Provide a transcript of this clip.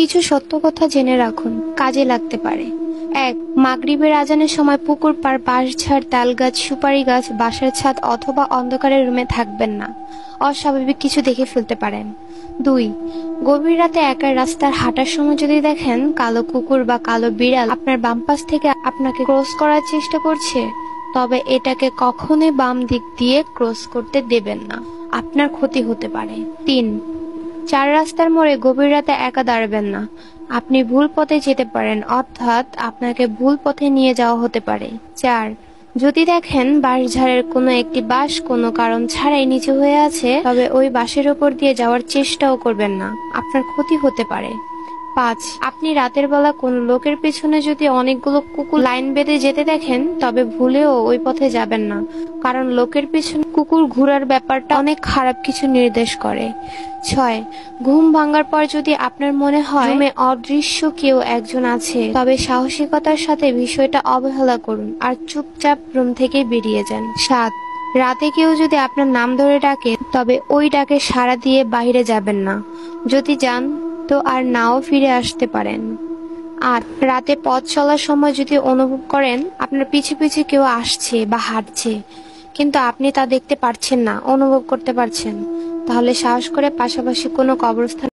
কিছু সত্য কথা জেনে রাখুন, কাজে লাগতে পারে। 1. মাগরিবের আজানের সময় পুকুর পাড়, বাঁশঝাড়, তালগাছ, সুপারি গাছ, বাসার ছাদ অথবা অন্ধকারের রুমে থাকবেন না। অস্বাভাবিক কিছু দেখে ফেলতে পারেন। 2. গভীর রাতে একা রাস্তার হাঁটার সময় যদি দেখেন কালো কুকুর বা কালো বিড়াল আপনার বাম পাশ থেকে আপনাকে ক্রস করার চেষ্টা করছে, তবে এটাকে কখনোই বাম দিক দিয়ে ক্রস করতে দেবেন না, আপনার ক্ষতি হতে পারে। 3. 4 রাস্তার মোড়ে গভীর রাতে একা দাঁড়াবেন না, আপনি ভুল পথে যেতে পারেন, অর্থাৎ আপনাকে ভুল পথে নিয়ে যাওয়া হতে পারে। 4. যদি দেখেন বাঁশঝাড়ের কোনো একটি বাঁশ কোনো কারণ ছাড়াই নিচু হয়ে আছে, তবে ওই বাঁশের উপর দিয়ে যাওয়ার চেষ্টাও করবেন না, আপনার ক্ষতি হতে পারে। 5. আপনি রাতের বেলা কোন লোকের পেছনে যদি অনেকগুলো কুকুর লাইন বেঁধে যেতে দেখেন, তবে ভুলেও ওই পথে যাবেন না, কারণ লোকের পেছনে কুকুর ঘোরার ব্যাপারটা অনেক খারাপ কিছু নির্দেশ করে। 6. ঘুম ভাঙার পর যদি আপনার মনে হয় রুমে অদৃশ্য কেউ একজন আছে, তবে সাহসিকতার সাথে বিষয়টা অবহেলা করুন আর চুপচাপ রুম থেকে বেরিয়ে যান। 7. রাতে কেউ যদি আপনার নাম ধরে ডাকে, তবে ওই ডাকে সাড়া দিয়ে বাইরে যাবেন না, যদি যান তো আর নাও ফিরে আসতে পারেন। 8. রাতে পথ চলার সময় যদি অনুভব করেন আপনার পিছে পিছে কেউ আসছে বা হাঁটছে, কিন্তু আপনি তা দেখতে পারছেন না, অনুভব করতে পারছেন, তাহলে সাহস করে পাশাপাশি কোনো কবরস্থান